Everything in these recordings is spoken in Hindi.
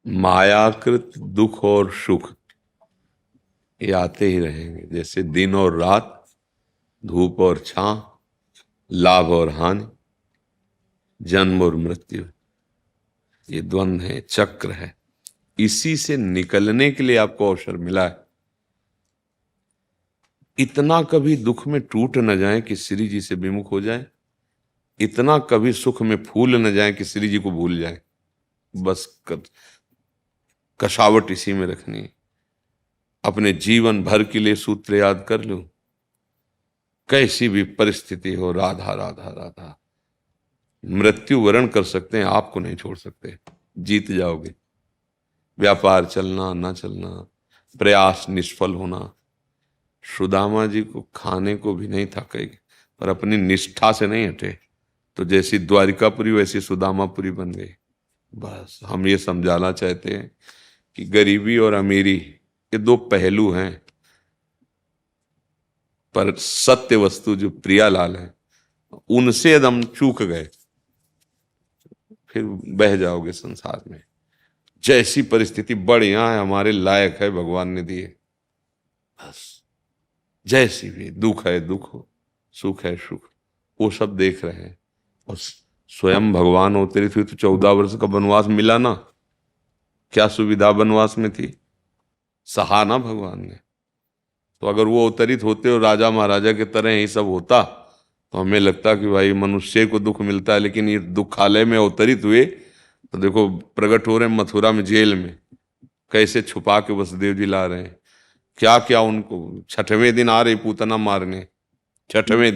मायाकृत दुख और सुख ये आते ही रहेंगे, जैसे दिन और रात, धूप और छां, लाभ और हानि, जन्म और मृत्यु। ये द्वंद्व है, चक्र है। इसी से निकलने के लिए आपको अवसर मिला है। इतना कभी दुख में टूट न जाए कि श्री जी से विमुख हो जाए, इतना कभी सुख में फूल न जाए कि श्री जी को भूल जाए। बस कशावट इसी में रखनी है। अपने जीवन भर के लिए सूत्र याद कर लो, कैसी भी परिस्थिति हो, राधा राधा राधा। मृत्यु वरण कर सकते हैं, आपको नहीं छोड़ सकते। जीत जाओगे। व्यापार चलना ना चलना, प्रयास निष्फल होना। सुदामा जी को खाने को भी नहीं था कहीं, पर अपनी निष्ठा से नहीं हटे, तो जैसी द्वारिकापुरी वैसी सुदामापुरी बन गई। बस हम ये समझाना चाहते हैं कि गरीबी और अमीरी ये दो पहलू हैं, पर सत्य वस्तु जो प्रियालाल है उनसे यदि हम चूक गए फिर बह जाओगे संसार में। जैसी परिस्थिति बढ़िया है, हमारे लायक है, भगवान ने दिए। बस जैसी भी, दुख है दुख हो, सुख है सुख, वो सब देख रहे हैं। और स्वयं भगवान अवतरित हुए तो 14 वर्ष का वनवास मिला ना। क्या सुविधा वनवास में थी, सहा ना भगवान ने। तो अगर वो अवतरित होते और राजा महाराजा के तरह ही सब होता तो हमें लगता कि भाई मनुष्य को दुख मिलता है, लेकिन ये दुखालय में अवतरित हुए तो देखो प्रकट हो रहे हैं मथुरा में, जेल में कैसे छुपा के वसुदेव जी ला रहे हैं। क्या क्या उनको 6वें दिन आ रही पूतना मारने। 6वें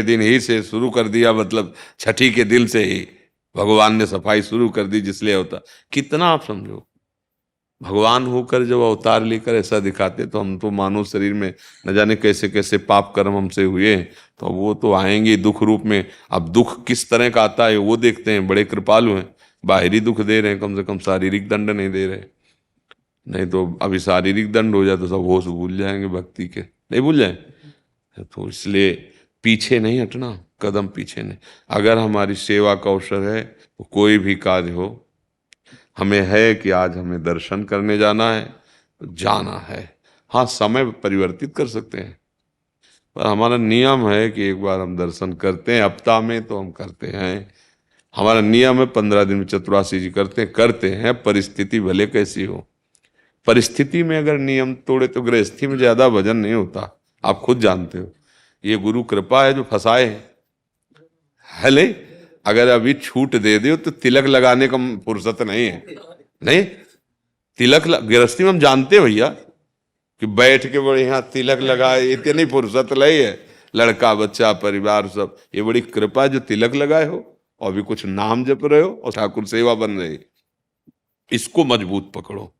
दिन ही से शुरू कर दिया, मतलब छठी के दिल से ही भगवान ने सफाई शुरू कर दी। जिसलिए होता कितना आप समझो, भगवान होकर जब अवतार लेकर ऐसा दिखाते तो हम तो मानव शरीर में न जाने कैसे कैसे पाप कर्म हमसे हुए, तो वो तो आएंगे दुख रूप में। अब दुख किस तरह का आता है वो देखते हैं। बड़े कृपालु हैं, बाहरी दुख दे रहे हैं, कम से कम शारीरिक दंड नहीं दे रहे। नहीं तो अभी शारीरिक दंड हो जाए तो सब होश भूल जाएंगे, भक्ति के नहीं भूल जाए। तो इसलिए पीछे नहीं हटना, कदम पीछे नहीं। अगर हमारी सेवा का अवसर है तो कोई भी कार्य हो, हमें है कि आज हमें दर्शन करने जाना है तो जाना है। हाँ, समय परिवर्तित कर सकते हैं, पर हमारा नियम है कि एक बार हम दर्शन करते हैं, हफ्ता में तो हम करते हैं। हमारा नियम है 15 दिन में चतुरासी जी करते हैं, परिस्थिति भले कैसी हो। परिस्थिति में अगर नियम तोड़े तो गृहस्थी में ज्यादा भजन नहीं होता, आप खुद जानते हो। ये गुरु कृपा है जो फंसाए है। ले अगर अभी छूट दे दो तो तिलक लगाने का फुर्सत नहीं है। नहीं, तिलक गृहस्थी में हम जानते हैं भैया कि बैठ के बड़े यहाँ तिलक लगाए, इतनी फुर्सत नहीं है। लड़का बच्चा परिवार सब, ये बड़ी कृपा जो तिलक लगाए हो और भी कुछ नाम जप रहे हो और ठाकुर सेवा बन रही। इसको मजबूत पकड़ो।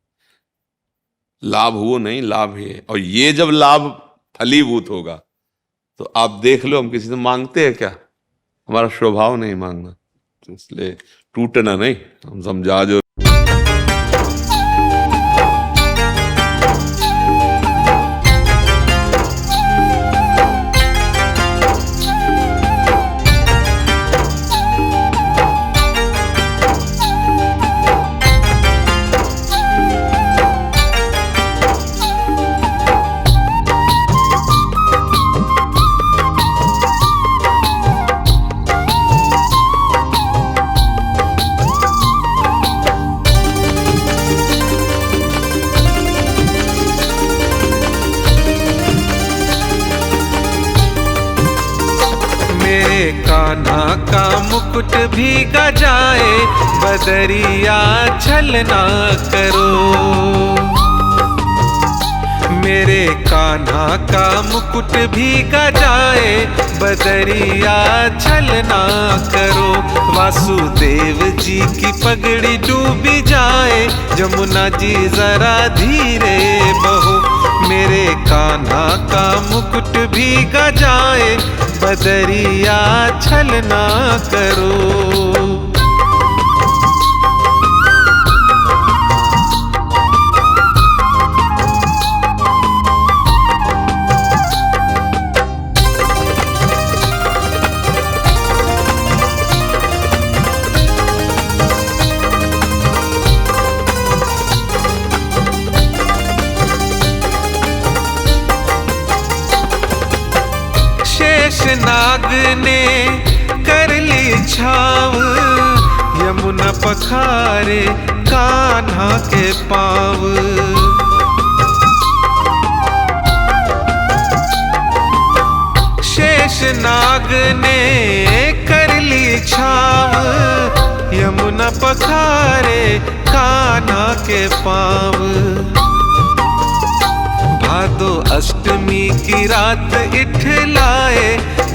लाभ हुआ नहीं, लाभ है। और ये जब लाभ फलीभूत होगा तो आप देख लो, हम किसी से मांगते हैं क्या? हमारा स्वभाव नहीं मांगना, तो इसलिए टूटना नहीं, हम समझा जो। कान्हा का मुकुट भीगा जाए, बदरिया छलना करो। मेरे कान्हा का मुकुट भीगा जाए, बदरिया छलना करो। वासुदेव जी की पगड़ी डूबी जाए, जमुना जी जरा धीरे बहो। मेरे कान्हा का मुकुट भीगा जाए, बदरिया छलना करो। नाग ने कर ली छाव, यमुना पखारे कान्हा के पाँव। शेष नाग ने कर ली छाव, यमुना पखारे कान्हा के पाँव। भादो अष्टमी की रात इठलाए,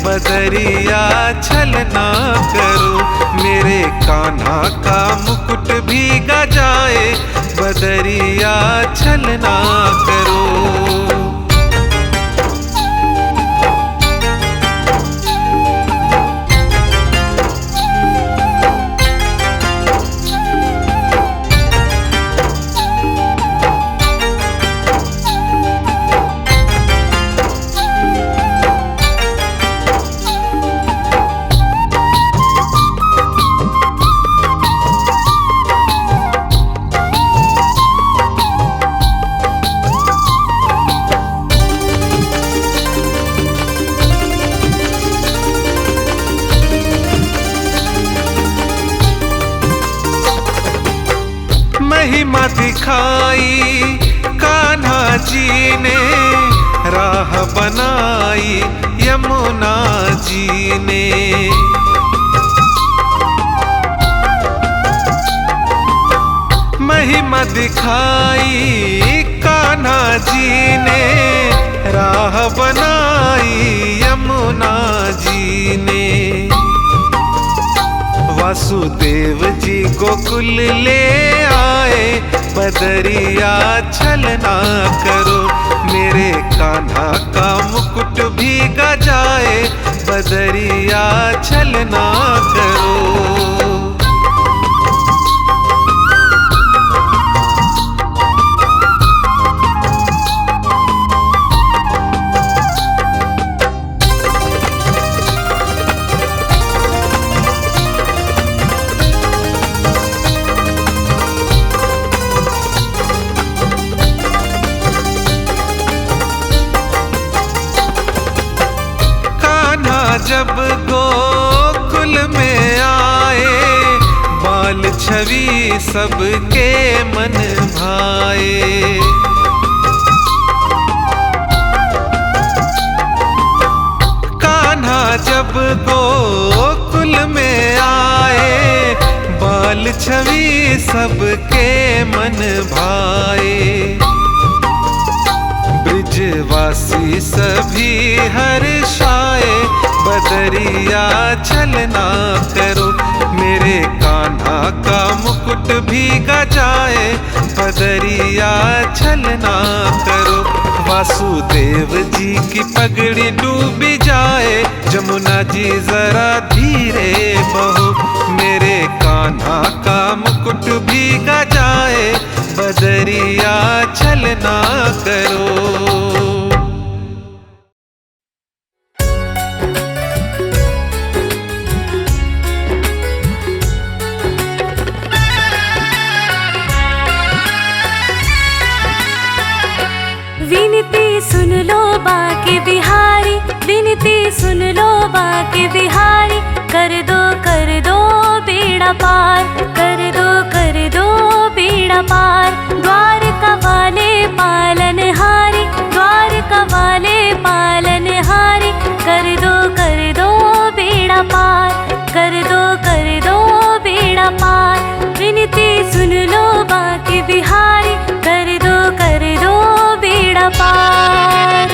बदरिया छलना करो, मेरे कान्हा का मुकुट भीगा जाए, बदरिया छलना करो। महिमा दिखाई कान्हा जी ने, राह बनाई यमुना जी ने। महिमा दिखाई कान्हा जी ने, राह बनाई यमुना जी ने। वासुदेव जी गोकुल ले आए, बदरिया छलना करो, मेरे कान्हा का मुकुट भीगा जाए, बदरिया छलना करो। जब गोकुल में आए, बाल छवि सबके मन भाए। कान्हा जब गोकुल में आए, बाल छवि सबके मन भाए। ब्रिजवासी सभी हर्षाए, बदरिया छलना करो, मेरे कान्हा का मुकुट भीगा जाए, बदरिया छलना करो। वासुदेव जी की पगड़ी डूबी जाए, जमुना जी जरा धीरे बहो, मेरे कान्हा का मुकुट भीगा जाए, बदरिया छलना करो। सुन लो बाके बिहारी, विनती सुन लो बाके बिहारी, कर दो बेड़ा पार, कर दो बेड़ा पार। द्वारका वाले पालनहारी, द्वारका वाले पालनहारी, कर दो बेड़ा पार, कर दो बेड़ा पार। विनती सुन लो बाके बिहारी, कर दो बेड़ा पार।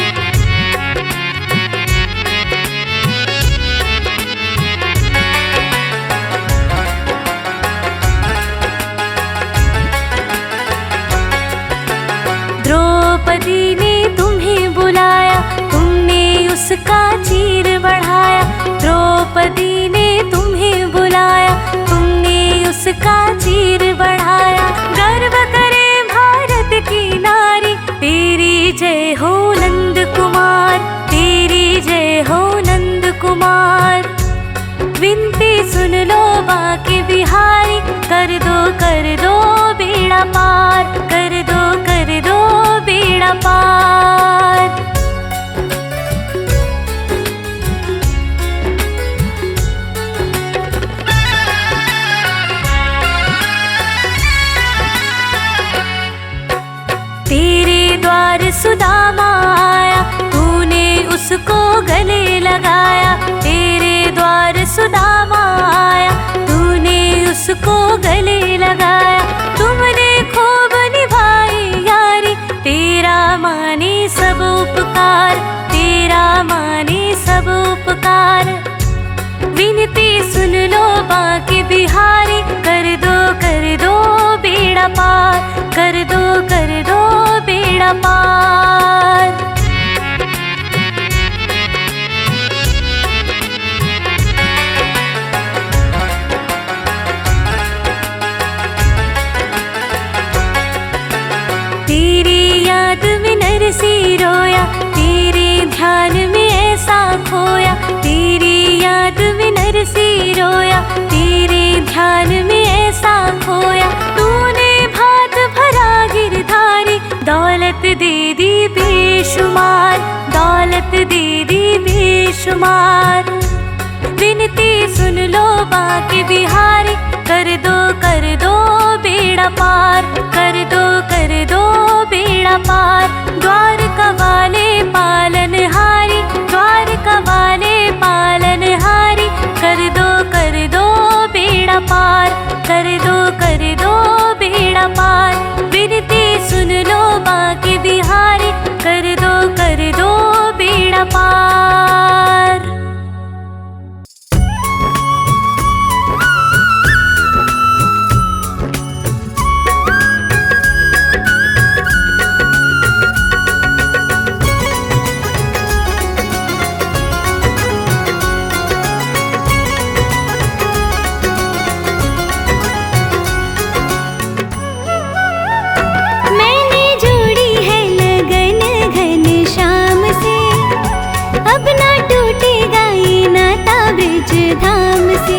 द्रौपदी ने तुम्हें बुलाया, तुमने उसका चीर बढ़ाया। द्रौपदी ने तुम्हें बुलाया, तुमने उसका चीर बढ़ाया। गर्व करे द्वार सुदामा आया, तूने उसको गले लगाया। तेरे द्वार सुदामा आया, तूने उसको गले लगाया। तुमने खूब निभाई यारी, तेरा माने सब उपकार, तेरा माने सब उपकार। विनती सुन लो बांके बिहारी, कर दो बेड़ा पार, कर दो बेड़ा पार। तेरी याद में नरसी रोया, तेरे ध्यान में ऐसा खोया। तेरी याद में नरसी रोया, तेरे ध्यान में ऐसा खोया। तूने भात भरा गिरधारी, दौलत दे दी बेशुमार, दौलत दे दी बेशुमार। विनती सुन लो बांके बिहारी, कर दो बेड़ा पार, कर दो बेड़ा पार। द्वारका वाले पालनहारी, द्वारका वाले पालनहारी, कर दो बेड़ा पार, कर दो बेड़ा पार। विनती सुन लो बांके बिहारी, कर दो बेड़ा पार। धाम से